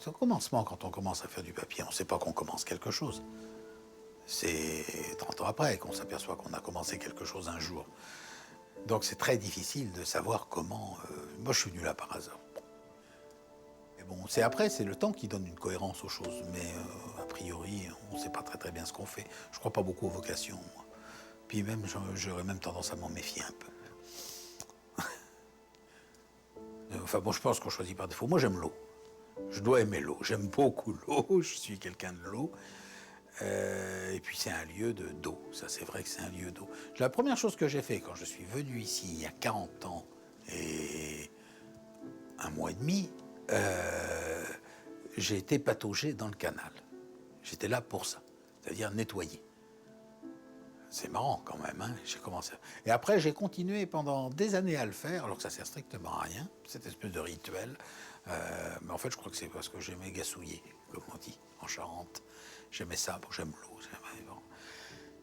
au commencement, quand on commence à faire du papier, on ne sait pas qu'on commence quelque chose. C'est 30 ans après qu'on s'aperçoit qu'on a commencé quelque chose un jour. Donc c'est très difficile de savoir comment... moi je suis venu là par hasard. Mais bon, c'est après, c'est le temps qui donne une cohérence aux choses. Mais a priori, on ne sait pas très très bien ce qu'on fait. Je ne crois pas beaucoup aux vocations, moi. Puis même, j'aurais même tendance à m'en méfier un peu. Enfin bon, je pense qu'on choisit par défaut. Moi j'aime l'eau. Je dois aimer l'eau. J'aime beaucoup l'eau. Je suis quelqu'un de l'eau. Et puis c'est un lieu d'eau. Ça c'est vrai que c'est un lieu d'eau. La première chose que j'ai fait quand je suis venu ici il y a 40 ans et un mois et demi, j'ai été pataugé dans le canal. J'étais là pour ça, c'est-à-dire nettoyer. C'est marrant quand même, hein. J'ai commencé. Et après, j'ai continué pendant des années à le faire, alors que ça sert strictement à rien, cette espèce de rituel. Mais en fait, je crois que c'est parce que j'aimais gassouiller, comme on dit en Charente. J'aimais ça, bon, j'aime l'eau. Bon.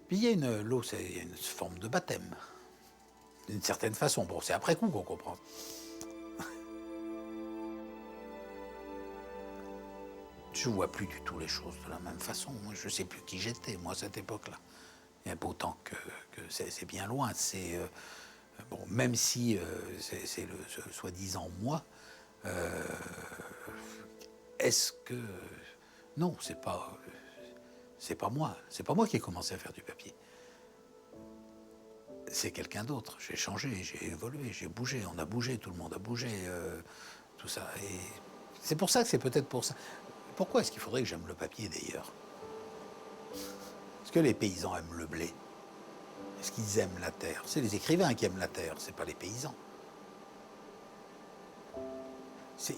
Puis il y a l'eau, c'est une forme de baptême, d'une certaine façon. Bon, c'est après coup qu'on comprend. Je ne vois plus du tout les choses de la même façon. Je ne sais plus qui j'étais, moi, à cette époque-là. Il y a beau temps que c'est bien loin. Bon, même si c'est le soi-disant moi, est-ce que... Non, c'est pas moi. C'est pas moi qui ai commencé à faire du papier. C'est quelqu'un d'autre. J'ai changé, j'ai évolué, j'ai bougé. On a bougé, tout le monde a bougé. Tout ça. Et c'est pour ça que c'est peut-être pour ça. Pourquoi est-ce qu'il faudrait que j'aime le papier d'ailleurs? Est-ce que les paysans aiment le blé? Est-ce qu'ils aiment la terre? C'est les écrivains qui aiment la terre, c'est pas les paysans.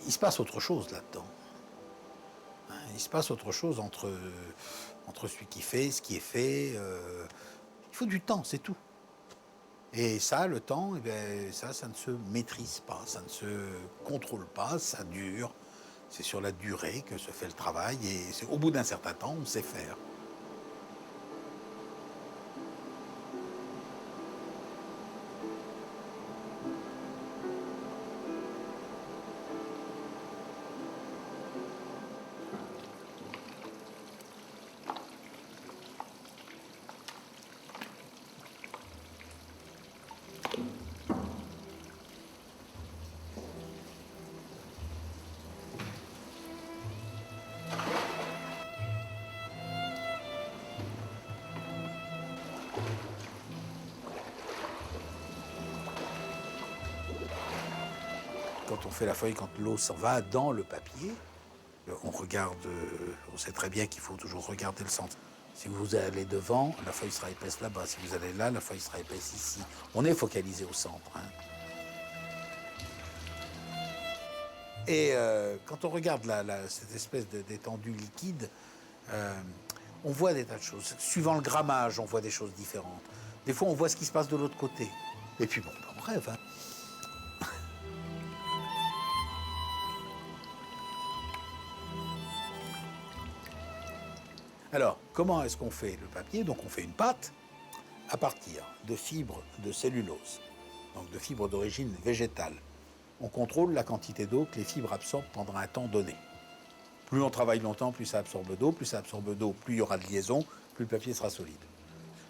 Il se passe autre chose là-dedans. Hein, il se passe autre chose entre celui qui fait, ce qui est fait. Il faut du temps, c'est tout. Et ça, le temps, eh bien, ça ne se maîtrise pas, ça ne se contrôle pas, ça dure. C'est sur la durée que se fait le travail et au bout d'un certain temps, on sait faire. Quand on fait la feuille, quand l'eau s'en va dans le papier, on regarde, on sait très bien qu'il faut toujours regarder le centre. Si vous allez devant, la feuille sera épaisse là-bas. Si vous allez là, la feuille sera épaisse ici. On est focalisé au centre. Hein. Et quand on regarde cette espèce d'étendue liquide, on voit des tas de choses. Suivant le grammage, on voit des choses différentes. Des fois, on voit ce qui se passe de l'autre côté. Et puis bon, on rêve. Hein. Alors, comment est-ce qu'on fait le papier? Donc on fait une pâte à partir de fibres de cellulose, donc de fibres d'origine végétale. On contrôle la quantité d'eau que les fibres absorbent pendant un temps donné. Plus on travaille longtemps, plus ça absorbe d'eau, plus il y aura de liaison, plus le papier sera solide.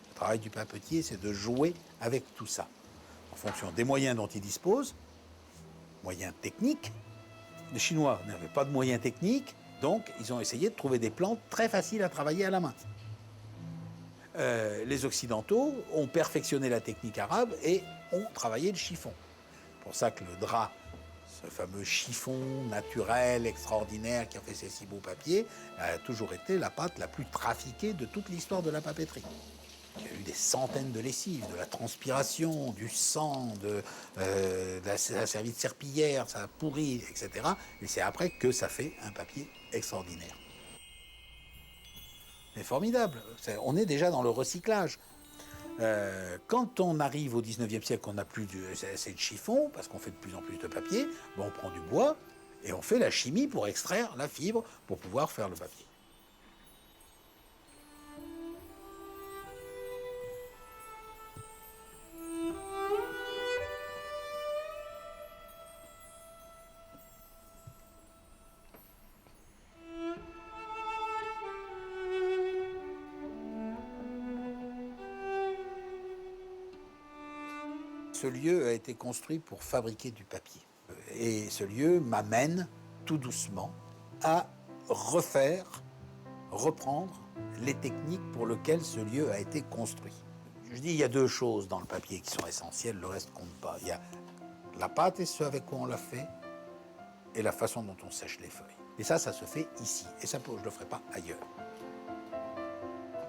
Le travail du papetier, c'est de jouer avec tout ça, en fonction des moyens dont il dispose, moyens techniques. Les Chinois n'avaient pas de moyens techniques, donc ils ont essayé de trouver des plantes très faciles à travailler à la main. Les Occidentaux ont perfectionné la technique arabe et ont travaillé le chiffon. C'est pour ça que le drap, ce fameux chiffon naturel, extraordinaire, qui a fait ces si beaux papiers, a toujours été la pâte la plus trafiquée de toute l'histoire de la papeterie. Il y a eu des centaines de lessives, de la transpiration, du sang, ça a servi de serpillière, ça a pourri, etc. Et c'est après que ça fait un papier extraordinaire. C'est formidable. On est déjà dans le recyclage. Quand on arrive au 19e siècle, on n'a plus assez de chiffon, parce qu'on fait de plus en plus de papier, on prend du bois et on fait la chimie pour extraire la fibre pour pouvoir faire le papier. ce lieu a été construit pour fabriquer du papier. Et ce lieu m'amène tout doucement à reprendre les techniques pour lesquelles ce lieu a été construit. Je dis, il y a deux choses dans le papier qui sont essentielles, le reste compte pas. Il y a la pâte et ce avec quoi on l'a fait, et la façon dont on sèche les feuilles. Et ça se fait ici, et ça, je ne le ferai pas ailleurs.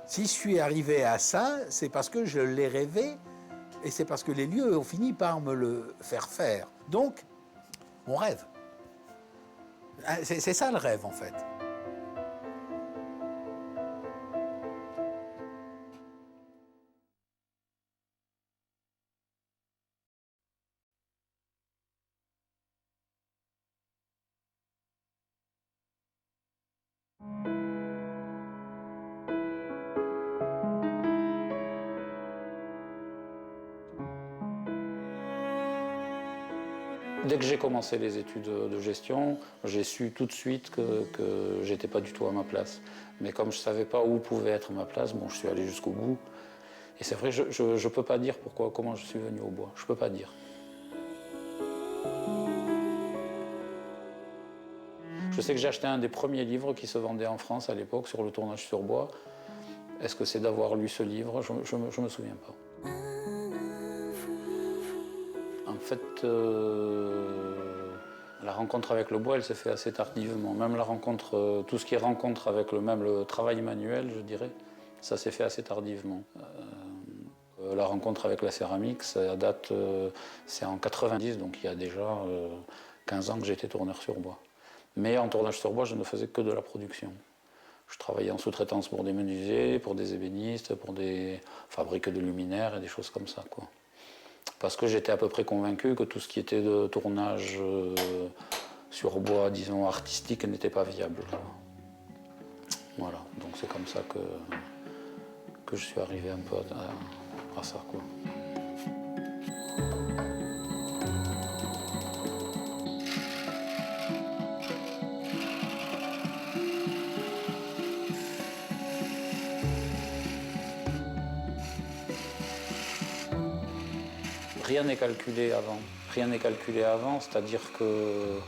Si je suis arrivé à ça, c'est parce que je l'ai rêvé, et c'est parce que les lieux ont fini par me le faire faire. Donc, on rêve. C'est ça le rêve, en fait. Dès que j'ai commencé les études de gestion, j'ai su tout de suite que j'étais pas du tout à ma place. Mais comme je savais pas où pouvait être ma place, bon, je suis allé jusqu'au bout. Et c'est vrai, je peux pas dire comment je suis venu au bois. Je peux pas dire. Je sais que j'ai acheté un des premiers livres qui se vendait en France à l'époque sur le tournage sur bois. Est-ce que c'est d'avoir lu ce livre? Je me souviens pas. En fait, la rencontre avec le bois, elle s'est fait assez tardivement. Même la rencontre, tout ce qui est rencontre avec le travail manuel, je dirais, ça s'est fait assez tardivement. La rencontre avec la céramique, ça date, c'est en 90, donc il y a déjà 15 ans que j'étais tourneur sur bois. Mais en tournage sur bois, je ne faisais que de la production. Je travaillais en sous-traitance pour des menuisiers, pour des ébénistes, pour des fabriques de luminaires et des choses comme ça, quoi. Parce que j'étais à peu près convaincu que tout ce qui était de tournage sur bois, disons, artistique, n'était pas viable. Voilà, donc c'est comme ça que je suis arrivé un peu à ça, quoi. Rien n'est calculé avant. Rien n'est calculé avant, c'est-à-dire que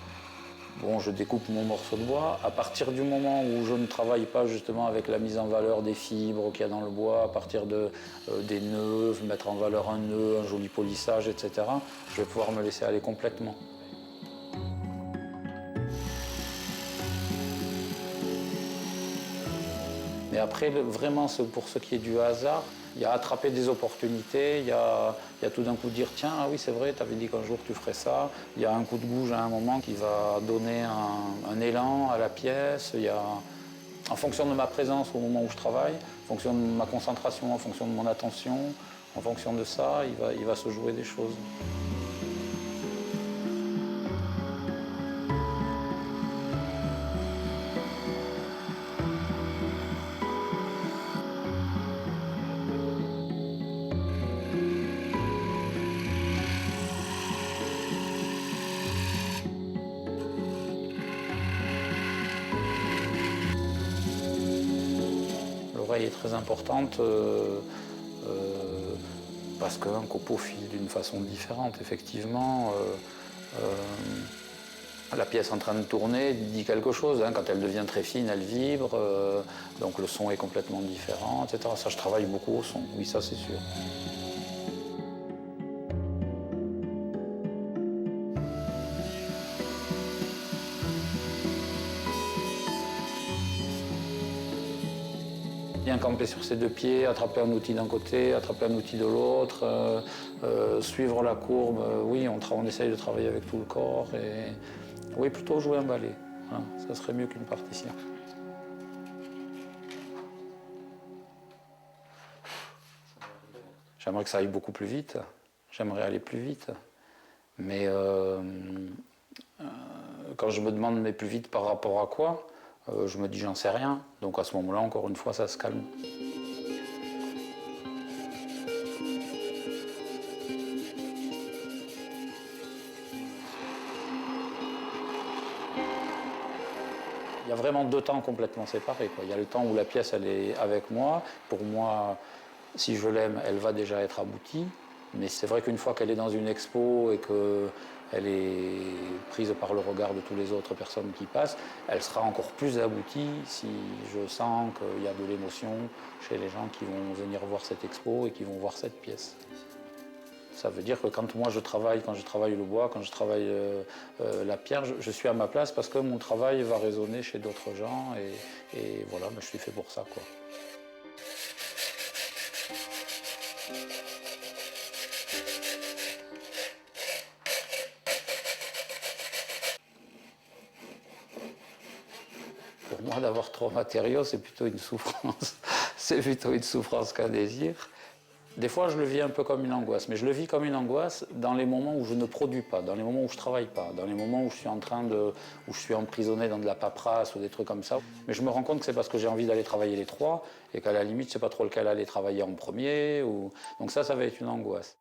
bon, je découpe mon morceau de bois. À partir du moment où je ne travaille pas justement avec la mise en valeur des fibres qu'il y a dans le bois, à partir des nœuds, mettre en valeur un nœud, un joli polissage, etc., je vais pouvoir me laisser aller complètement. Mais après, vraiment, pour ce qui est du hasard, il y a attraper des opportunités, il y a tout d'un coup dire tiens, ah oui, c'est vrai, tu avais dit qu'un jour tu ferais ça. Il y a un coup de gouge à un moment qui va donner un élan à la pièce. Il y a, en fonction de ma présence au moment où je travaille, en fonction de ma concentration, en fonction de mon attention, en fonction de ça, il va se jouer des choses. L'oreille est très importante parce qu'un copeau file d'une façon différente. Effectivement, la pièce en train de tourner dit quelque chose. Hein. Quand elle devient très fine, elle vibre, donc le son est complètement différent, etc. Ça, je travaille beaucoup au son, oui, ça c'est sûr. Bien camper sur ses deux pieds, attraper un outil d'un côté, attraper un outil de l'autre, suivre la courbe. Oui, on essaye de travailler avec tout le corps. Et oui, plutôt jouer un ballet. Voilà, ça serait mieux qu'une partition. J'aimerais que ça aille beaucoup plus vite. J'aimerais aller plus vite. Mais quand je me demande mais plus vite par rapport à quoi, je me dis j'en sais rien. Donc à ce moment-là, encore une fois, ça se calme. Il y a vraiment deux temps complètement séparés, quoi. Il y a le temps où la pièce elle est avec moi. Pour moi, si je l'aime, elle va déjà être aboutie. Mais c'est vrai qu'une fois qu'elle est dans une expo et qu'elle est prise par le regard de toutes les autres personnes qui passent, elle sera encore plus aboutie si je sens qu'il y a de l'émotion chez les gens qui vont venir voir cette expo et qui vont voir cette pièce. Ça veut dire que quand je travaille le bois, quand je travaille la pierre, je suis à ma place parce que mon travail va résonner chez d'autres gens et voilà, je suis fait pour ça, quoi. Pour moi, d'avoir trop de matériaux, c'est plutôt une souffrance. C'est plutôt une souffrance qu'un désir. Des fois, je le vis un peu comme une angoisse, mais je le vis comme une angoisse dans les moments où je ne produis pas, dans les moments où je ne travaille pas, dans les moments où je suis emprisonné dans de la paperasse ou des trucs comme ça. Mais je me rends compte que c'est parce que j'ai envie d'aller travailler les trois et qu'à la limite, je ne sais pas trop lequel aller travailler en premier. Donc ça va être une angoisse.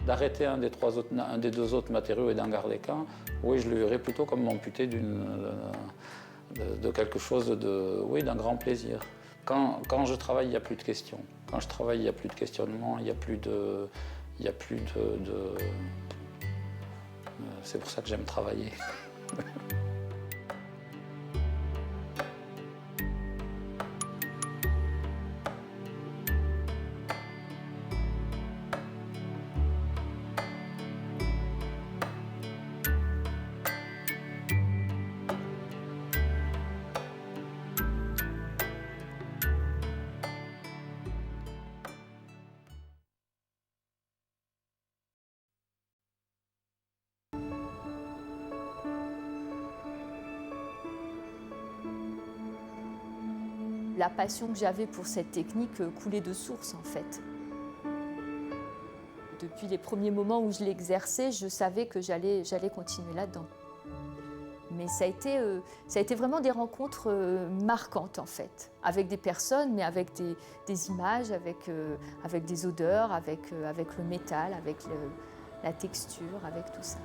D'arrêter un des deux autres matériaux et d'en garder qu'un, oui, je le verrais plutôt comme m'amputer de quelque chose d'un grand plaisir. Quand je travaille, il n'y a plus de questions. Quand je travaille, il n'y a plus de questionnement, il n'y a plus de... C'est pour ça que j'aime travailler. La passion que j'avais pour cette technique coulait de source en fait. Depuis les premiers moments où je l'exerçais, je savais que j'allais continuer là-dedans. Mais ça a été vraiment des rencontres marquantes en fait, avec des personnes, mais avec des images, avec des odeurs, avec le métal, avec la texture, avec tout ça.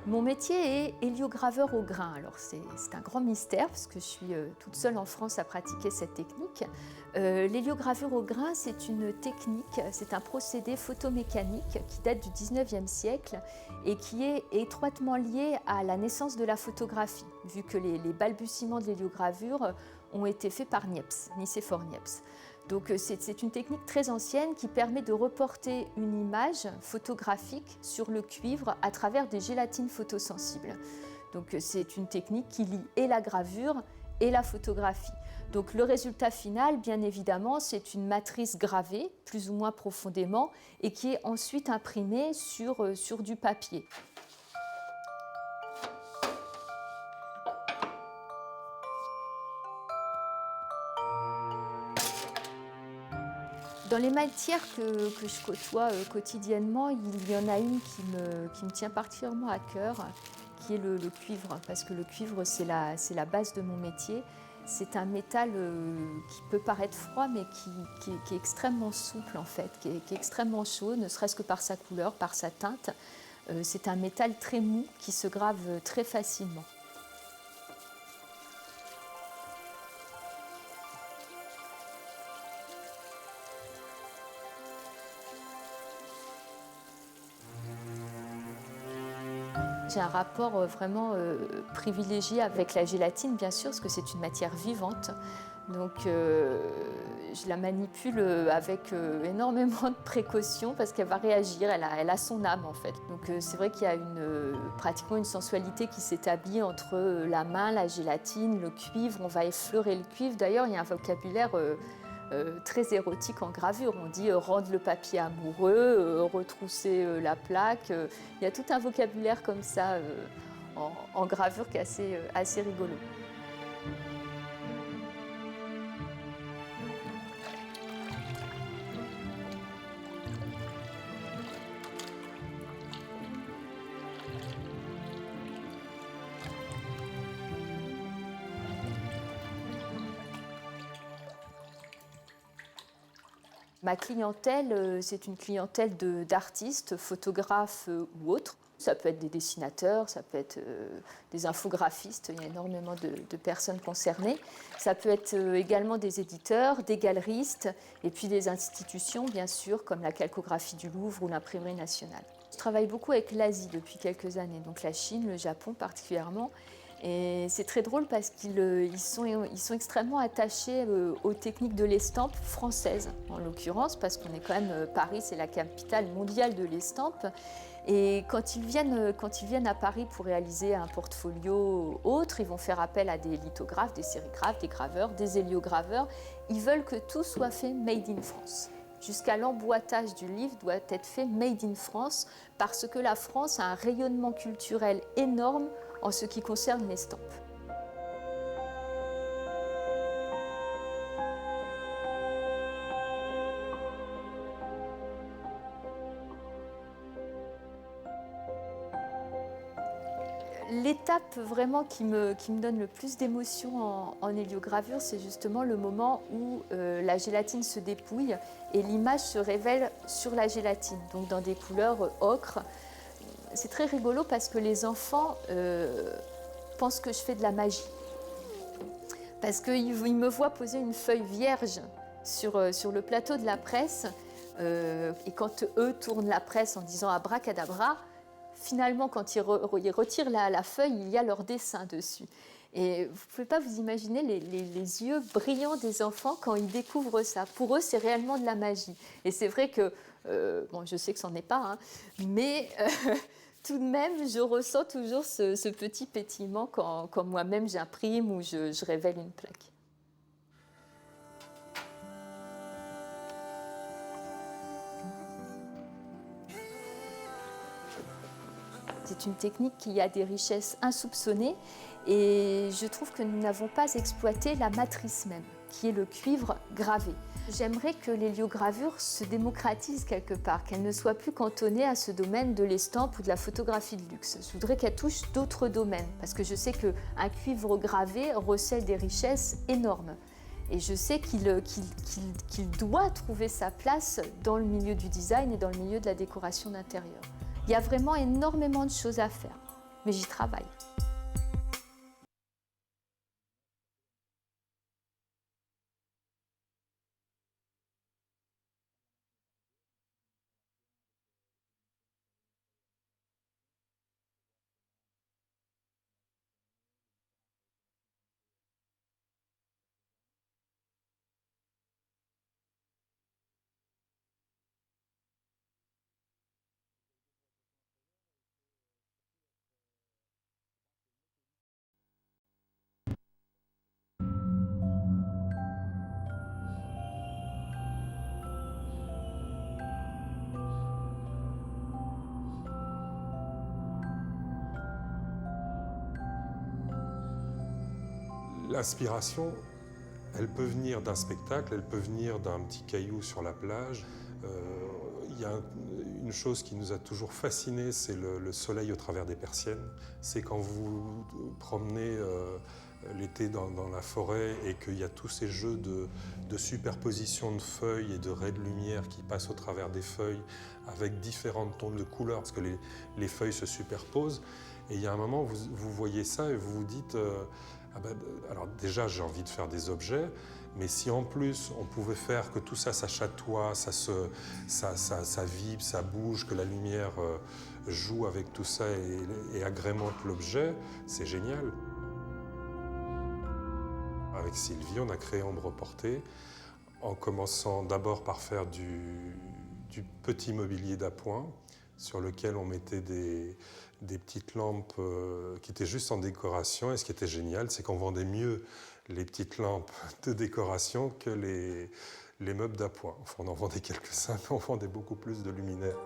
Mon métier est héliograveur au grain. Alors c'est un grand mystère parce que je suis toute seule en France à pratiquer cette technique. L'héliogravure au grain, c'est une technique, c'est un procédé photomécanique qui date du 19e siècle et qui est étroitement lié à la naissance de la photographie, vu que les balbutiements de l'héliogravure ont été faits par Niepce, Nicéphore Niepce. Donc c'est une technique très ancienne qui permet de reporter une image photographique sur le cuivre à travers des gélatines photosensibles. Donc c'est une technique qui lie et la gravure et la photographie. Donc le résultat final, bien évidemment, c'est une matrice gravée, plus ou moins profondément, et qui est ensuite imprimée sur du papier. Dans les matières que je côtoie quotidiennement, il y en a une qui me tient particulièrement à cœur, qui est le cuivre, parce que le cuivre, c'est la base de mon métier. C'est un métal qui peut paraître froid, mais qui est extrêmement souple, en fait, qui est extrêmement chaud, ne serait-ce que par sa couleur, par sa teinte. C'est un métal très mou qui se grave très facilement. J'ai un rapport vraiment privilégié avec la gélatine, bien sûr, parce que c'est une matière vivante. Donc je la manipule avec énormément de précaution parce qu'elle va réagir, elle a son âme en fait. Donc c'est vrai qu'il y a pratiquement une sensualité qui s'établit entre la main, la gélatine, le cuivre. On va effleurer le cuivre. D'ailleurs, il y a un vocabulaire très érotique en gravure. On dit rendre le papier amoureux, retrousser la plaque. Il y a tout un vocabulaire comme ça en gravure qui est assez rigolo. Ma clientèle, c'est une clientèle d'artistes, photographes ou autres. Ça peut être des dessinateurs, ça peut être des infographistes, il y a énormément de personnes concernées. Ça peut être également des éditeurs, des galeristes, et puis des institutions, bien sûr, comme la Calcographie du Louvre ou l'Imprimerie nationale. Je travaille beaucoup avec l'Asie depuis quelques années, donc la Chine, le Japon particulièrement. Et c'est très drôle parce qu'ils sont extrêmement attachés aux techniques de l'estampe française, en l'occurrence, parce qu'on est quand même, Paris, c'est la capitale mondiale de l'estampe. Et quand ils viennent à Paris pour réaliser un portfolio autre, ils vont faire appel à des lithographes, des sérigraphes, des graveurs, des héliograveurs. Ils veulent que tout soit fait made in France. Jusqu'à l'emboîtage du livre doit être fait made in France parce que la France a un rayonnement culturel énorme en ce qui concerne l'estampe. L'étape vraiment qui me donne le plus d'émotion en héliogravure, c'est justement le moment où la gélatine se dépouille et l'image se révèle sur la gélatine, donc dans des couleurs ocre. C'est très rigolo parce que les enfants pensent que je fais de la magie. Parce qu'ils me voient poser une feuille vierge sur le plateau de la presse et quand eux tournent la presse en disant abracadabra, finalement, quand ils retirent la feuille, il y a leur dessin dessus. Et vous ne pouvez pas vous imaginer les yeux brillants des enfants quand ils découvrent ça. Pour eux, c'est réellement de la magie. Et c'est vrai que, bon, je sais que c'en est pas, hein, mais tout de même, je ressens toujours ce petit pétillement quand moi-même j'imprime ou je révèle une plaque. C'est une technique qui a des richesses insoupçonnées et je trouve que nous n'avons pas exploité la matrice même, qui est le cuivre gravé. J'aimerais que l'héliogravure se démocratise quelque part, qu'elle ne soit plus cantonnée à ce domaine de l'estampe ou de la photographie de luxe. Je voudrais qu'elle touche d'autres domaines, parce que je sais qu'un cuivre gravé recèle des richesses énormes. Et je sais qu'il doit trouver sa place dans le milieu du design et dans le milieu de la décoration d'intérieur. Il y a vraiment énormément de choses à faire, mais j'y travaille. L'inspiration, elle peut venir d'un spectacle, elle peut venir d'un petit caillou sur la plage. Il y a une chose qui nous a toujours fascinés, c'est le soleil au travers des persiennes. C'est quand vous promenez l'été dans la forêt et qu'il y a tous ces jeux de superposition de feuilles et de raies de lumière qui passent au travers des feuilles avec différentes tons de couleurs parce que les feuilles se superposent. Et il y a un moment, vous voyez ça et vous vous dites ah ben, alors déjà j'ai envie de faire des objets, mais si en plus on pouvait faire que tout ça, ça chatoie, ça vibre, ça bouge, que la lumière joue avec tout ça et agrémente l'objet, c'est génial. Avec Sylvie, on a créé Ombre Portée en commençant d'abord par faire du petit mobilier d'appoint sur lequel on mettait des petites lampes qui étaient juste en décoration. Et ce qui était génial, c'est qu'on vendait mieux les petites lampes de décoration que les meubles d'appoint. Enfin, on en vendait quelques-uns, mais on vendait beaucoup plus de luminaires.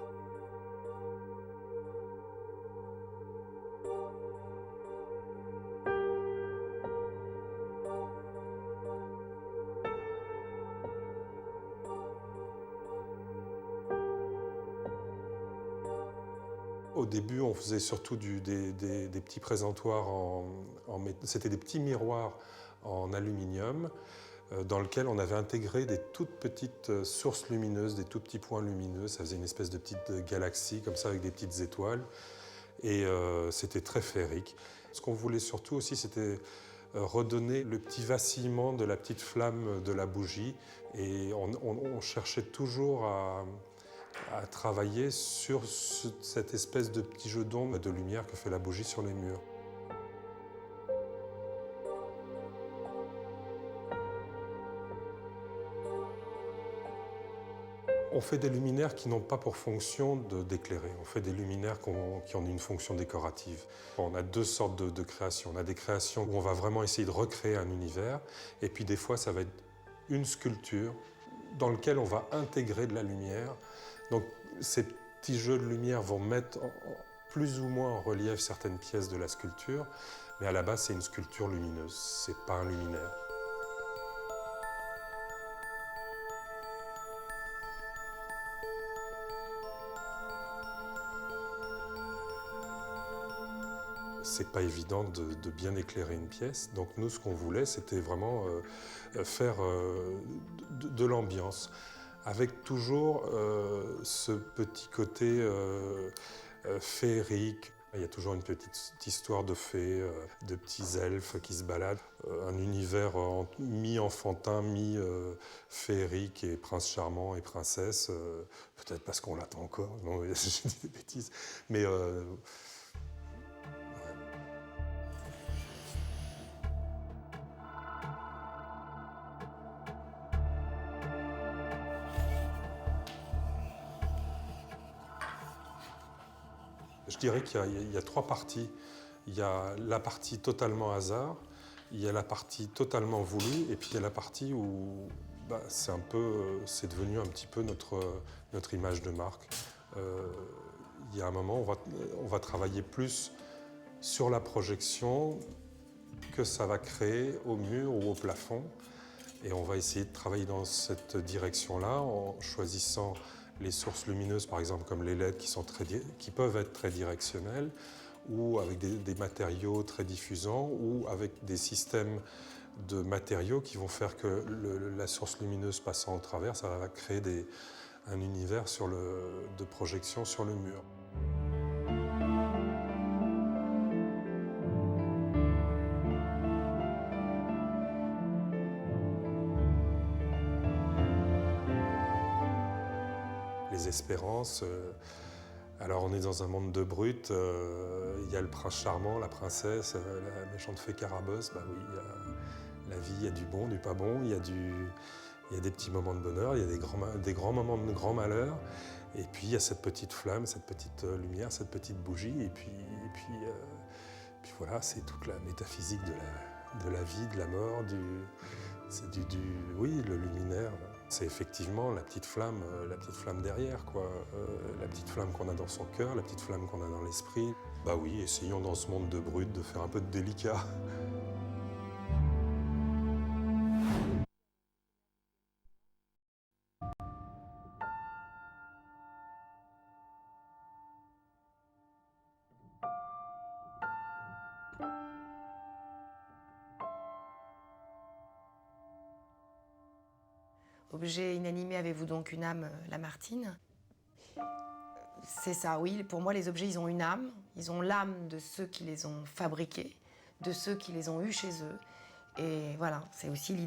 Au début, on faisait surtout des petits présentoirs c'était des petits miroirs en aluminium dans lequel on avait intégré des toutes petites sources lumineuses, des tout petits points lumineux. Ça faisait une espèce de petite galaxie comme ça avec des petites étoiles. Et c'était très féerique. Ce qu'on voulait surtout aussi, c'était redonner le petit vacillement de la petite flamme de la bougie. Et on cherchait toujours à travailler sur cette espèce de petit jeu d'ombre et de lumière que fait la bougie sur les murs. On fait des luminaires qui n'ont pas pour fonction d'éclairer. On fait des luminaires qui ont une fonction décorative. On a deux sortes de créations. On a des créations où on va vraiment essayer de recréer un univers. Et puis des fois, ça va être une sculpture dans laquelle on va intégrer de la lumière. Donc ces petits jeux de lumière vont mettre plus ou moins en relief certaines pièces de la sculpture. Mais à la base, c'est une sculpture lumineuse. C'est pas un luminaire. C'est pas évident de bien éclairer une pièce. Donc nous, ce qu'on voulait, c'était vraiment faire de l'ambiance, avec toujours ce petit côté féerique. Il y a toujours une petite histoire de fées, de petits elfes qui se baladent, un univers mi-enfantin, mi-féerique et prince charmant et princesse. Peut-être parce qu'on l'attend encore, non, j'ai dit des bêtises. Mais je dirais qu'il y a trois parties. Il y a la partie totalement hasard, il y a la partie totalement voulue, et puis il y a la partie où c'est devenu un petit peu notre image de marque. Il y a un moment, on va travailler plus sur la projection que ça va créer au mur ou au plafond. Et on va essayer de travailler dans cette direction-là en choisissant les sources lumineuses, par exemple comme les LED qui peuvent être très directionnelles, ou avec des matériaux très diffusants, ou avec des systèmes de matériaux qui vont faire que la source lumineuse passant au travers, ça va créer un univers de projection sur le mur. Les espérances. Alors on est dans un monde de brutes, il y a le prince charmant, la princesse, la méchante fée Carabosse. Bah oui, la vie, il y a du bon, du pas bon, il y a des petits moments de bonheur, il y a des grands moments de grand malheur. Et puis il y a cette petite flamme, cette petite lumière, cette petite bougie. Et puis voilà, c'est toute la métaphysique de la vie, de la mort, oui, le luminaire. C'est effectivement la petite flamme derrière, quoi. La petite flamme qu'on a dans son cœur, la petite flamme qu'on a dans l'esprit. Bah oui, essayons dans ce monde de brut de faire un peu de délicat. Objet inanimé, avez-vous donc une âme, Lamartine? C'est ça, oui. Pour moi, les objets, ils ont une âme. Ils ont l'âme de ceux qui les ont fabriqués, de ceux qui les ont eus chez eux. Et voilà, c'est aussi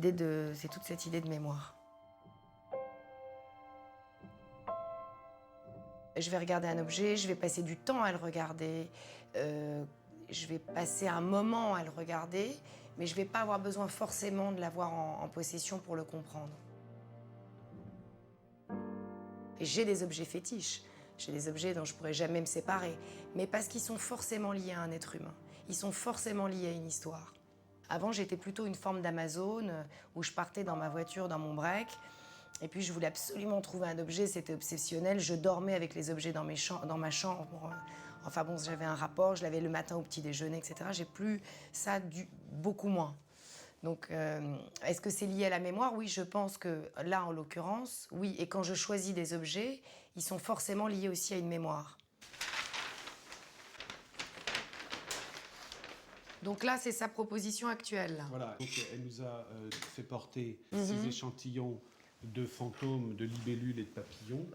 c'est toute cette idée de mémoire. Je vais regarder un objet, je vais passer du temps à le regarder, je vais passer un moment à le regarder, mais je ne vais pas avoir besoin forcément de l'avoir en possession pour le comprendre. Et j'ai des objets fétiches, j'ai des objets dont je ne pourrais jamais me séparer, mais parce qu'ils sont forcément liés à un être humain, ils sont forcément liés à une histoire. Avant, j'étais plutôt une forme d'Amazone, où je partais dans ma voiture, dans mon break, et puis je voulais absolument trouver un objet, c'était obsessionnel, je dormais avec les objets dans ma chambre. Enfin bon, j'avais un rapport, je l'avais le matin au petit déjeuner, etc. J'ai plus ça, beaucoup moins. Donc, est-ce que c'est lié à la mémoire? Oui, je pense que là, en l'occurrence, oui. Et quand je choisis des objets, ils sont forcément liés aussi à une mémoire. Donc là, c'est sa proposition actuelle. Là. Voilà, donc elle nous a fait porter 6 échantillons de fantômes, de libellules et de papillons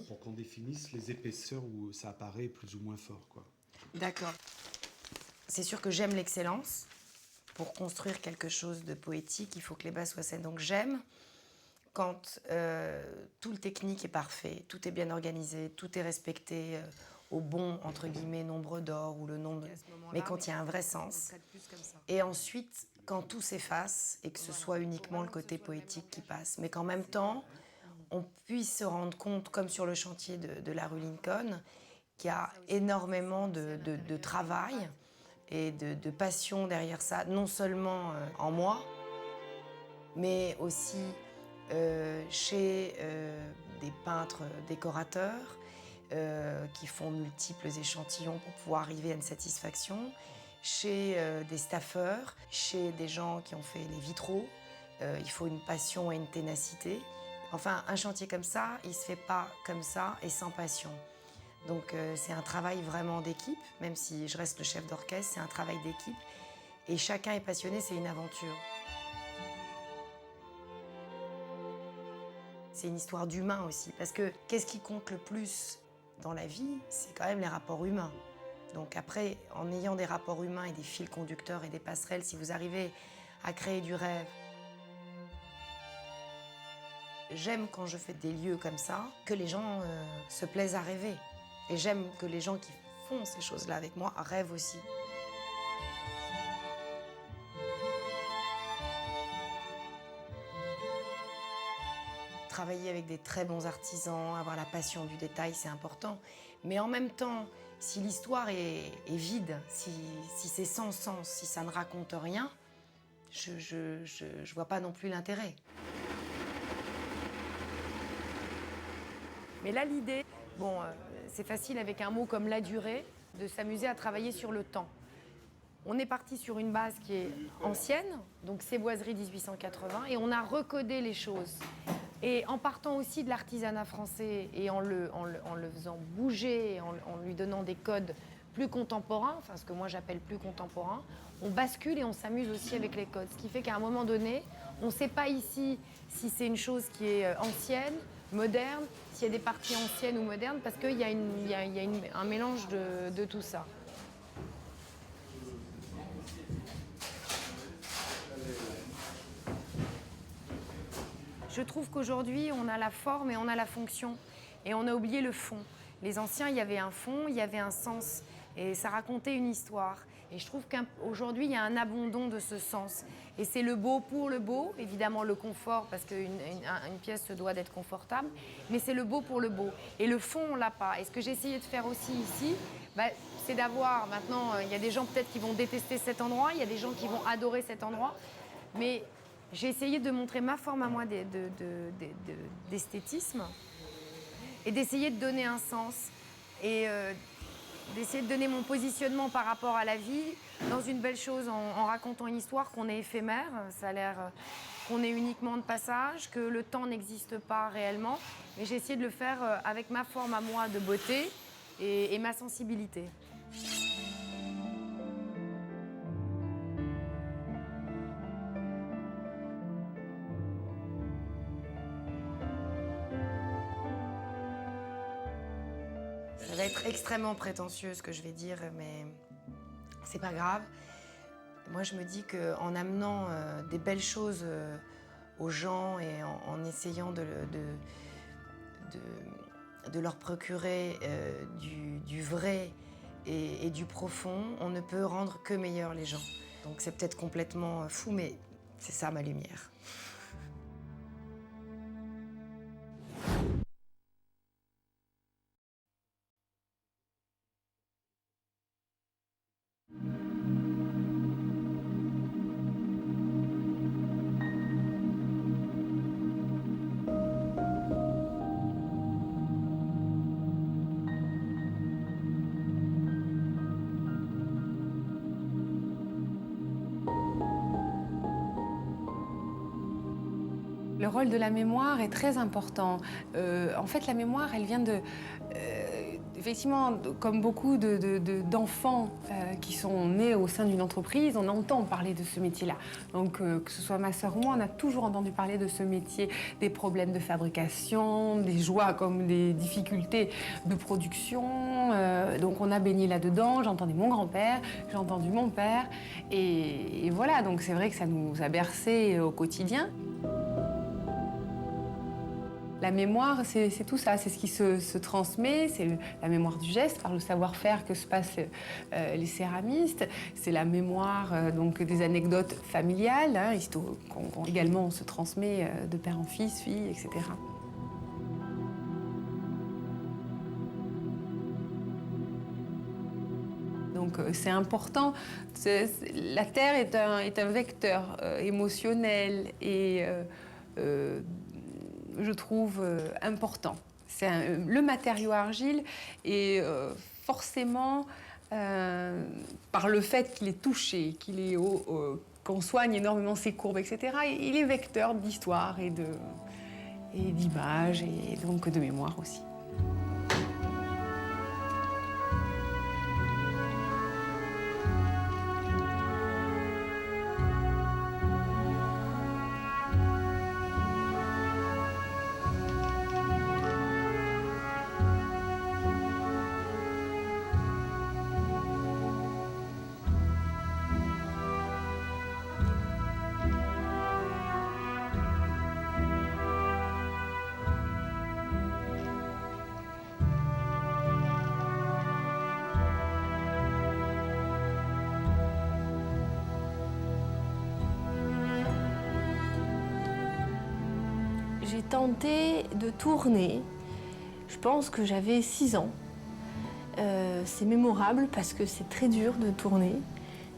pour qu'on définisse les épaisseurs où ça apparaît plus ou moins fort, quoi. D'accord. C'est sûr que j'aime l'excellence. Pour construire quelque chose de poétique, il faut que les bases soient saines. Donc j'aime quand tout le technique est parfait, tout est bien organisé, tout est respecté au bon, entre guillemets, nombre d'or ou le nombre... Mais quand il y a un vrai sens. Et ensuite, quand tout s'efface et que ce soit uniquement le côté poétique qui passe. Mais qu'en même temps, on puisse se rendre compte, comme sur le chantier de la rue Lincoln, qu'il y a énormément de travail et de passion derrière ça, non seulement en moi, mais aussi chez des peintres décorateurs qui font multiples échantillons pour pouvoir arriver à une satisfaction, chez des staffeurs, chez des gens qui ont fait les vitraux. Il faut une passion et une ténacité. Enfin, un chantier comme ça, il ne se fait pas comme ça et sans passion. Donc c'est un travail vraiment d'équipe, même si je reste le chef d'orchestre, c'est un travail d'équipe. Et chacun est passionné, c'est une aventure. C'est une histoire d'humain aussi, parce que qu'est-ce qui compte le plus dans la vie? C'est quand même les rapports humains. Donc après, en ayant des rapports humains et des fils conducteurs et des passerelles, si vous arrivez à créer du rêve, j'aime quand je fais des lieux comme ça, que les gens se plaisent à rêver. Et j'aime que les gens qui font ces choses-là avec moi rêvent aussi. Travailler avec des très bons artisans, avoir la passion du détail, c'est important. Mais en même temps, si l'histoire est vide, si c'est sans sens, si ça ne raconte rien, je vois pas non plus l'intérêt. Mais là, l'idée, bon, c'est facile avec un mot comme la durée, de s'amuser à travailler sur le temps. On est parti sur une base qui est ancienne, donc ces boiseries 1880, et on a recodé les choses. Et en partant aussi de l'artisanat français et en le faisant bouger, en lui donnant des codes plus contemporains, enfin ce que moi j'appelle plus contemporains, on bascule et on s'amuse aussi avec les codes. Ce qui fait qu'à un moment donné, on ne sait pas ici si c'est une chose qui est ancienne, moderne, s'il y a des parties anciennes ou modernes, parce qu'il y a un mélange de tout ça. Je trouve qu'aujourd'hui, on a la forme et on a la fonction. Et on a oublié le fond. Les anciens, il y avait un fond, il y avait un sens. Et ça racontait une histoire. Et je trouve qu'aujourd'hui, il y a un abandon de ce sens. Et c'est le beau pour le beau, évidemment le confort, parce qu'une pièce se doit d'être confortable, mais c'est le beau pour le beau. Et le fond, on l'a pas. Et ce que j'ai essayé de faire aussi ici, c'est d'avoir, maintenant, il y a des gens peut-être qui vont détester cet endroit, il y a des gens qui vont adorer cet endroit, mais j'ai essayé de montrer ma forme à moi d'esthétisme et d'essayer de donner un sens et d'essayer de donner mon positionnement par rapport à la vie dans une belle chose en racontant une histoire qu'on est éphémère, ça a l'air qu'on est uniquement de passage, que le temps n'existe pas réellement, mais j'ai essayé de le faire avec ma forme à moi de beauté et ma sensibilité. Ça va être extrêmement prétentieux ce que je vais dire, mais c'est pas grave. Moi, je me dis qu'en amenant des belles choses aux gens et en essayant de leur procurer du vrai et du profond, on ne peut rendre que meilleurs les gens. Donc c'est peut-être complètement fou, mais c'est ça ma lumière. Le rôle de la mémoire est très important. En fait, la mémoire, elle vient Effectivement, comme beaucoup d'enfants qui sont nés au sein d'une entreprise, on entend parler de ce métier-là. Donc, que ce soit ma sœur ou moi, on a toujours entendu parler de ce métier, des problèmes de fabrication, des joies comme des difficultés de production. Donc, on a baigné là-dedans. J'ai entendu mon grand-père, j'ai entendu mon père. Et voilà, donc c'est vrai que ça nous a bercés au quotidien. La mémoire, c'est tout ça, c'est ce qui se transmet, c'est la mémoire du geste par le savoir-faire que se passent les céramistes, c'est la mémoire donc des anecdotes familiales, hein, qu'on également se transmet de père en fils, fille, etc. Donc c'est important. La terre est un vecteur émotionnel et je trouve important. Le matériau argile est forcément, par le fait qu'il est touché, qu'on soigne énormément ses courbes, etc., il est vecteur d'histoire et d'images et donc de mémoire aussi. J'ai tenté de tourner, je pense que j'avais 6 ans. C'est mémorable parce que c'est très dur de tourner,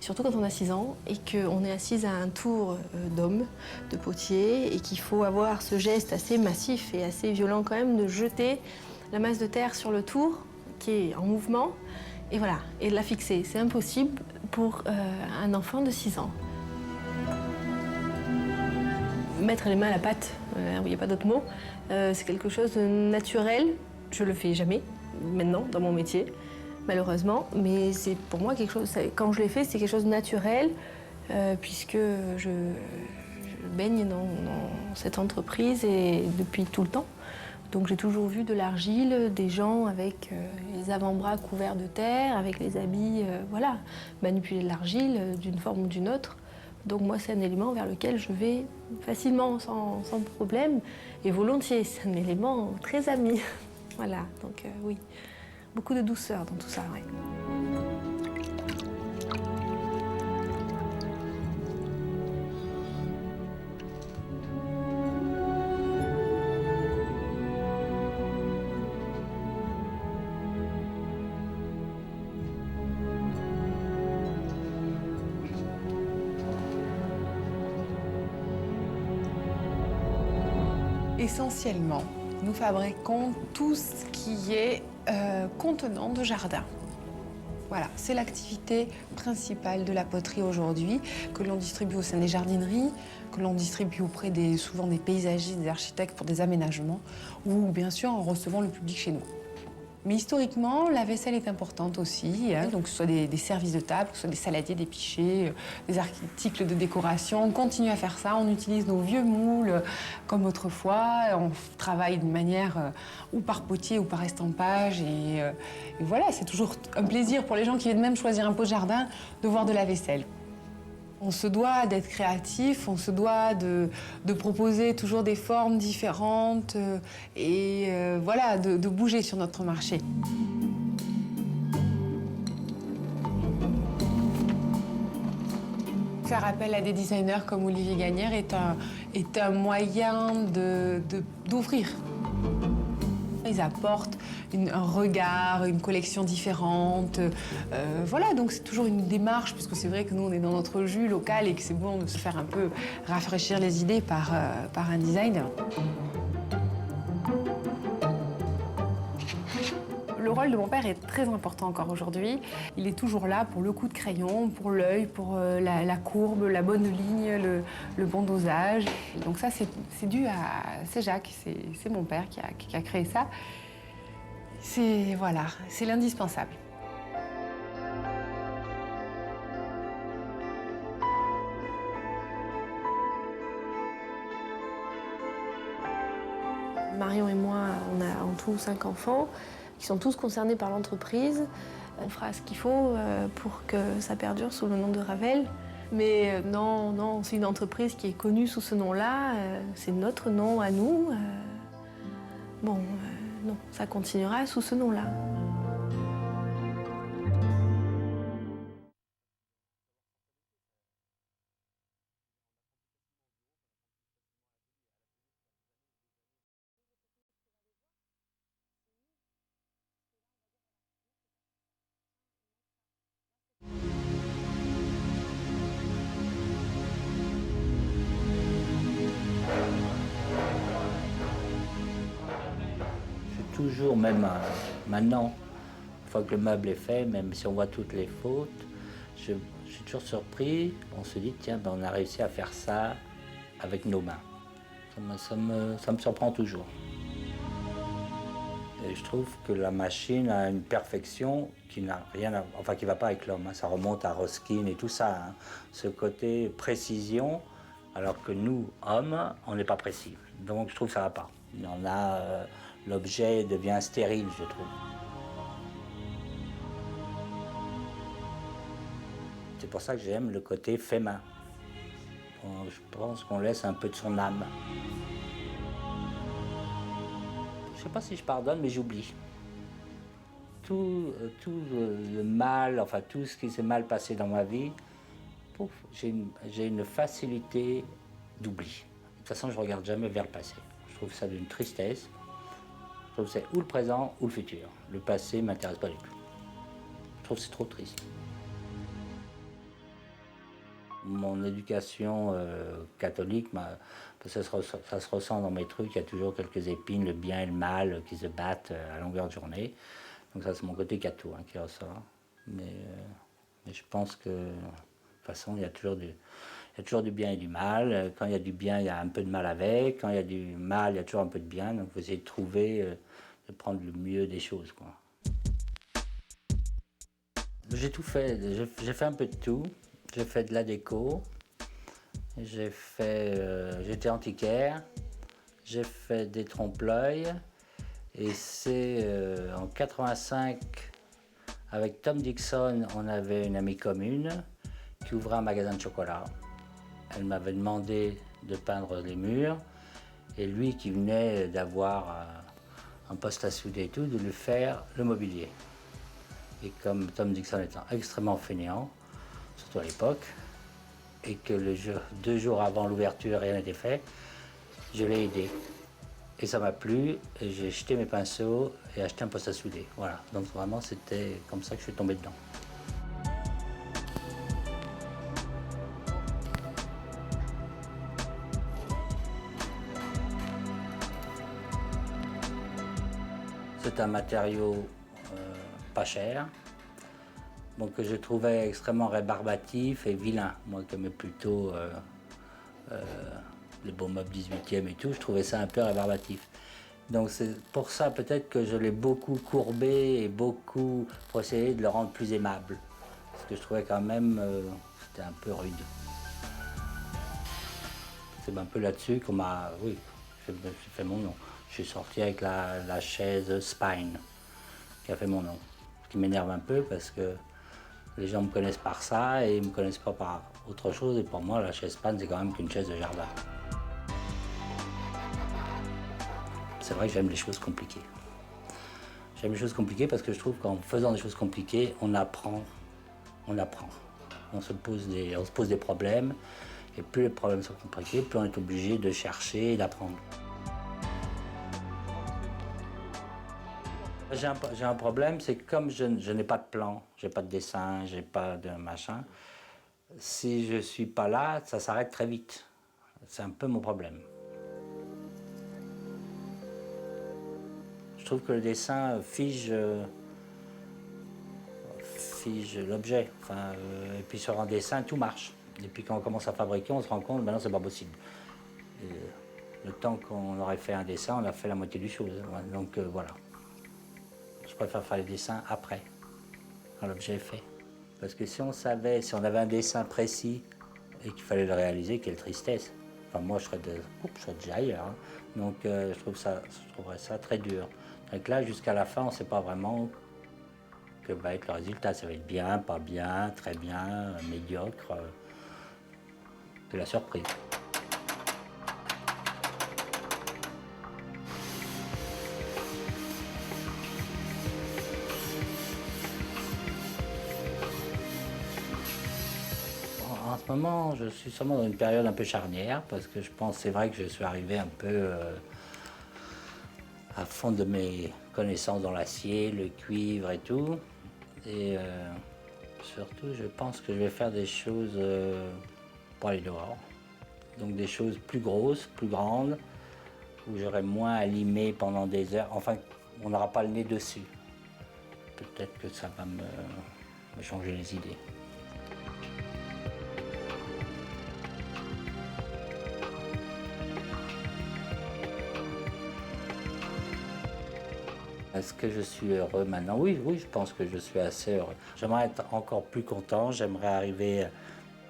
surtout quand on a 6 ans et qu'on est assise à un tour d'homme, de potier, et qu'il faut avoir ce geste assez massif et assez violent quand même de jeter la masse de terre sur le tour qui est en mouvement, et voilà, et de la fixer. C'est impossible pour un enfant de 6 ans. Mettre les mains à la pâte, il n'y a pas d'autre mot, c'est quelque chose de naturel. Je le fais jamais, maintenant, dans mon métier, malheureusement. Mais c'est pour moi quelque chose, quand je l'ai fait, c'est quelque chose de naturel, puisque je baigne dans cette entreprise et depuis tout le temps. Donc j'ai toujours vu de l'argile, des gens avec les avant-bras couverts de terre, avec les habits, voilà, manipuler de l'argile d'une forme ou d'une autre. Donc moi, c'est un élément vers lequel je vais facilement, sans problème, et volontiers. C'est un élément très ami. Voilà, donc oui, beaucoup de douceur dans tout ça, ouais. Essentiellement, nous fabriquons tout ce qui est contenant de jardin. Voilà, c'est l'activité principale de la poterie aujourd'hui, que l'on distribue au sein des jardineries, que l'on distribue auprès souvent des paysagistes, des architectes pour des aménagements, ou bien sûr en recevant le public chez nous. Mais historiquement, la vaisselle est importante aussi, hein, donc que ce soit des services de table, que ce soit des saladiers, des pichets, des articles de décoration. On continue à faire ça, on utilise nos vieux moules comme autrefois, on travaille d'une manière ou par potier ou par estampage. Et voilà, c'est toujours un plaisir pour les gens qui viennent même choisir un pot de jardin de voir de la vaisselle. On se doit d'être créatif, on se doit de proposer toujours des formes différentes et voilà, de bouger sur notre marché. Faire appel à des designers comme Olivier Gagnère est un moyen d'ouvrir. Ils apportent un regard, une collection différente. Voilà, donc c'est toujours une démarche, parce que c'est vrai que nous, on est dans notre jus local et que c'est bon de se faire un peu rafraîchir les idées par un designer. Le rôle de mon père est très important encore aujourd'hui. Il est toujours là pour le coup de crayon, pour l'œil, pour la courbe, la bonne ligne, le bon dosage. Donc ça, c'est dû à... C'est Jacques, c'est mon père qui a créé ça. C'est l'indispensable. Marion et moi, on a en tout 5 enfants qui sont tous concernés par l'entreprise. On fera ce qu'il faut pour que ça perdure sous le nom de Ravel. Mais non, c'est une entreprise qui est connue sous ce nom-là. C'est notre nom à nous. Non, ça continuera sous ce nom-là. Toujours, même maintenant, une fois que le meuble est fait, même si on voit toutes les fautes, je suis toujours surpris. On se dit, tiens, ben, on a réussi à faire ça avec nos mains. Ça me surprend toujours. Et je trouve que la machine a une perfection qui n'a rien à, enfin, qui ne va pas avec l'homme. Hein. Ça remonte à Ruskin et tout ça. Hein. Ce côté précision, alors que nous, hommes, on n'est pas précis. Donc je trouve que ça ne va pas. L'objet devient stérile, je trouve. C'est pour ça que j'aime le côté fait main. Je pense qu'on laisse un peu de son âme. Je ne sais pas si je pardonne, mais j'oublie. Tout le mal, enfin tout ce qui s'est mal passé dans ma vie, j'ai une facilité d'oubli. De toute façon, je ne regarde jamais vers le passé. Je trouve ça d'une tristesse. Je trouve que c'est ou le présent ou le futur. Le passé ne m'intéresse pas du tout. Je trouve que c'est trop triste. Mon éducation catholique, ça se ressent dans mes trucs, il y a toujours quelques épines, le bien et le mal qui se battent à longueur de journée. Donc ça, c'est mon côté catho qui ressort. Mais je pense que, de toute façon, il y a toujours du bien et du mal. Quand il y a du bien, il y a un peu de mal avec. Quand il y a du mal, il y a toujours un peu de bien. Donc vous essayez de trouver, de prendre le mieux des choses, quoi. J'ai tout fait. J'ai fait un peu de tout. J'ai fait de la déco. J'étais antiquaire. J'ai fait des trompe-l'œil. Et c'est en 85, avec Tom Dixon, on avait une amie commune qui ouvrait un magasin de chocolat. Elle m'avait demandé de peindre les murs, et lui qui venait d'avoir un poste à souder et tout, de lui faire le mobilier. Et comme Tom Dixon étant extrêmement fainéant, surtout à l'époque, et que 2 jours avant l'ouverture, rien n'était fait, je l'ai aidé. Et ça m'a plu, et j'ai jeté mes pinceaux et acheté un poste à souder. Voilà, donc vraiment c'était comme ça que je suis tombé dedans. C'est un matériau pas cher, donc que je trouvais extrêmement rébarbatif et vilain. Moi qui aimais plutôt les beaux meubles 18e et tout, je trouvais ça un peu rébarbatif. Donc c'est pour ça peut-être que je l'ai beaucoup courbé et beaucoup pour essayer de le rendre plus aimable. Parce que je trouvais quand même c'était un peu rude. C'est un peu là-dessus qu'on m'a... Oui, j'ai fait mon nom. Je suis sorti avec la chaise Spine, qui a fait mon nom. Ce qui m'énerve un peu parce que les gens me connaissent par ça et ils ne me connaissent pas par autre chose. Et pour moi, la chaise Spine, c'est quand même qu'une chaise de jardin. C'est vrai que j'aime les choses compliquées. J'aime les choses compliquées parce que je trouve qu'en faisant des choses compliquées, on apprend. On se pose des problèmes, et plus les problèmes sont compliqués, plus on est obligé de chercher et d'apprendre. J'ai un problème, c'est que comme je n'ai pas de plan, j'ai pas de dessin, j'ai pas de machin, si je suis pas là, ça s'arrête très vite. C'est un peu mon problème. Je trouve que le dessin fige l'objet. Enfin, et puis sur un dessin, tout marche. Et puis quand on commence à fabriquer, on se rend compte, maintenant c'est pas possible. Et le temps qu'on aurait fait un dessin, on a fait la moitié du chose. Donc voilà. préfère faire les dessins après, quand l'objet est fait. Parce que si on savait, si on avait un dessin précis et qu'il fallait le réaliser, quelle tristesse. Enfin, moi, je serais déjà ailleurs. Hein. Donc, je trouverais ça très dur. Donc là, jusqu'à la fin, on ne sait pas vraiment que va être le résultat. Ça va être bien, pas bien, très bien, médiocre. C'est la surprise. En ce moment, je suis sûrement dans une période un peu charnière parce que je pense, c'est vrai que je suis arrivé un peu à fond de mes connaissances dans l'acier, le cuivre et tout. Et surtout, je pense que je vais faire des choses pour aller dehors. Donc des choses plus grosses, plus grandes, où j'aurai moins à limer pendant des heures. Enfin, on n'aura pas le nez dessus. Peut-être que ça va me changer les idées. Est-ce que je suis heureux maintenant? Oui, je pense que je suis assez heureux. J'aimerais être encore plus content, j'aimerais arriver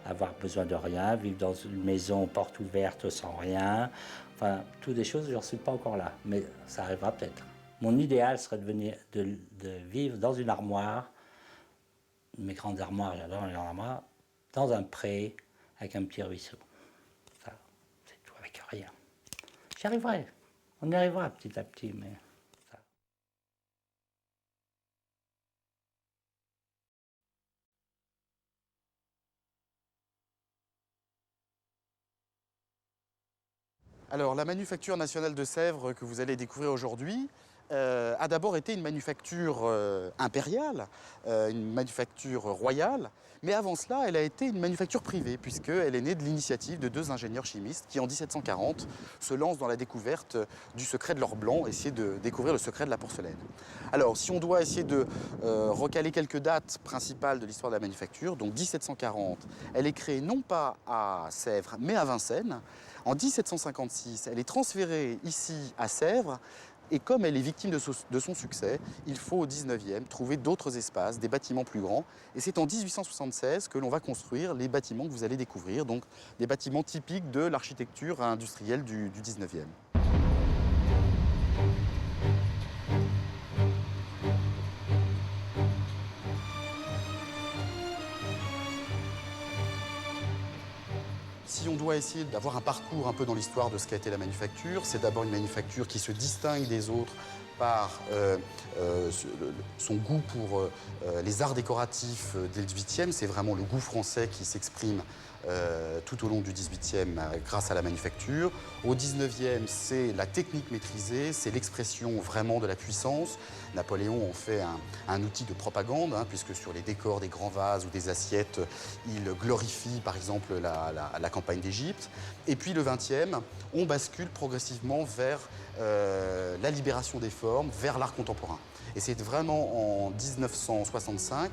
à avoir besoin de rien, vivre dans une maison porte ouverte sans rien. Enfin, toutes des choses, j'en suis pas encore là, mais ça arrivera peut-être. Mon idéal serait de vivre dans une armoire, mes grandes armoires, j'adore les grandes armoires, dans un pré avec un petit ruisseau. Ça, c'est tout, avec rien. J'y arriverai, on y arrivera petit à petit, mais... Alors, la Manufacture nationale de Sèvres que vous allez découvrir aujourd'hui a d'abord été une manufacture impériale, une manufacture royale, mais avant cela, elle a été une manufacture privée, puisqu'elle est née de l'initiative de deux ingénieurs chimistes qui, en 1740, se lancent dans la découverte du secret de l'or blanc, essayer de découvrir le secret de la porcelaine. Alors, si on doit essayer de recaler quelques dates principales de l'histoire de la manufacture, donc 1740, elle est créée non pas à Sèvres, mais à Vincennes. En 1756, elle est transférée ici à Sèvres et comme elle est victime de son succès, il faut au 19e trouver d'autres espaces, des bâtiments plus grands. Et c'est en 1876 que l'on va construire les bâtiments que vous allez découvrir, donc des bâtiments typiques de l'architecture industrielle du 19e. Si on doit essayer d'avoir un parcours un peu dans l'histoire de ce qu'a été la manufacture, c'est d'abord une manufacture qui se distingue des autres par son goût pour les arts décoratifs dès le XVIIIe. C'est vraiment le goût français qui s'exprime tout au long du XVIIIe grâce à la manufacture. Au XIXe, c'est la technique maîtrisée, c'est l'expression vraiment de la puissance. Napoléon en fait un outil de propagande, hein, puisque sur les décors des grands vases ou des assiettes, il glorifie par exemple la campagne d'Égypte. Et puis le XXe, on bascule progressivement vers la libération des formes, vers l'art contemporain. Et c'est vraiment en 1965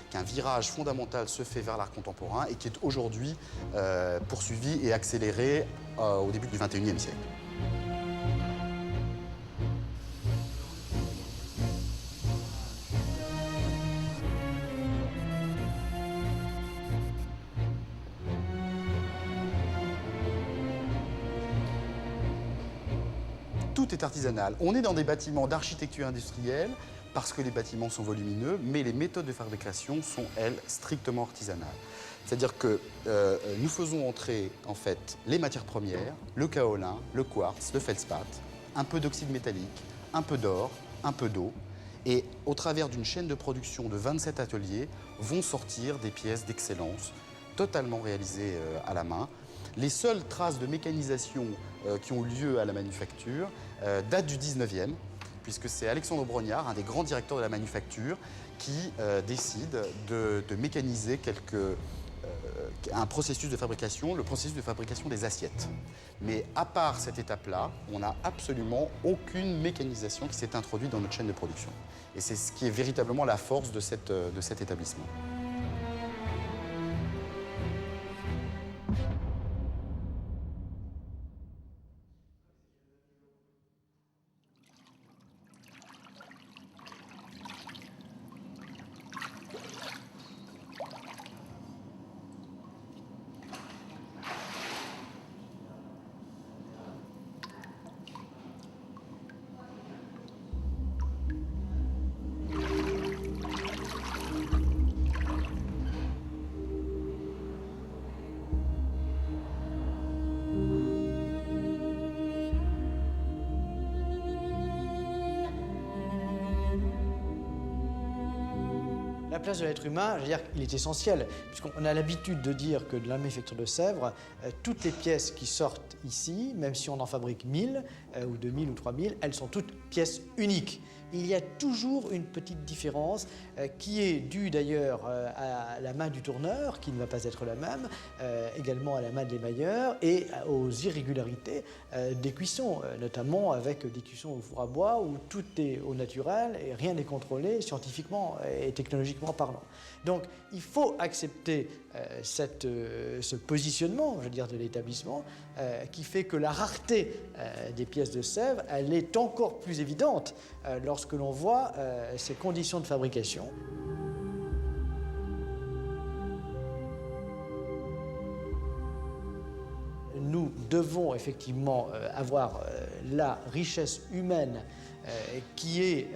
qu'un virage fondamental se fait vers l'art contemporain et qui est aujourd'hui poursuivi et accéléré au début du XXIe siècle. Tout est artisanal. On est dans des bâtiments d'architecture industrielle parce que les bâtiments sont volumineux, mais les méthodes de fabrication sont, elles, strictement artisanales. C'est-à-dire que nous faisons entrer, en fait, les matières premières, le kaolin, le quartz, le feldspath, un peu d'oxyde métallique, un peu d'or, un peu d'eau, et au travers d'une chaîne de production de 27 ateliers, vont sortir des pièces d'excellence, totalement réalisées à la main. Les seules traces de mécanisation qui ont lieu à la manufacture datent du 19e, puisque c'est Alexandre Brognard, un des grands directeurs de la manufacture, qui décide de mécaniser un processus de fabrication, le processus de fabrication des assiettes. Mais à part cette étape-là, on n'a absolument aucune mécanisation qui s'est introduite dans notre chaîne de production. Et c'est ce qui est véritablement la force de cet établissement. place de l'être humain, je veux dire qu'il est essentiel, puisqu'on a l'habitude de dire que de la manufacture de Sèvres, toutes les pièces qui sortent ici, même si on en fabrique 1000 ou 2000 ou 3000, elles sont toutes pièces uniques. Il y a toujours une petite différence qui est due d'ailleurs à la main du tourneur, qui ne va pas être la même, également à la main de l'émailleur et aux irrégularités des cuissons, notamment avec des cuissons au four à bois où tout est au naturel et rien n'est contrôlé scientifiquement et technologiquement parlant. Donc il faut accepter ce positionnement, je veux dire, de l'établissement qui fait que la rareté des pièces de Sèvres, elle est encore plus évidente lorsque l'on voit ces conditions de fabrication. Nous devons effectivement avoir la richesse humaine qui est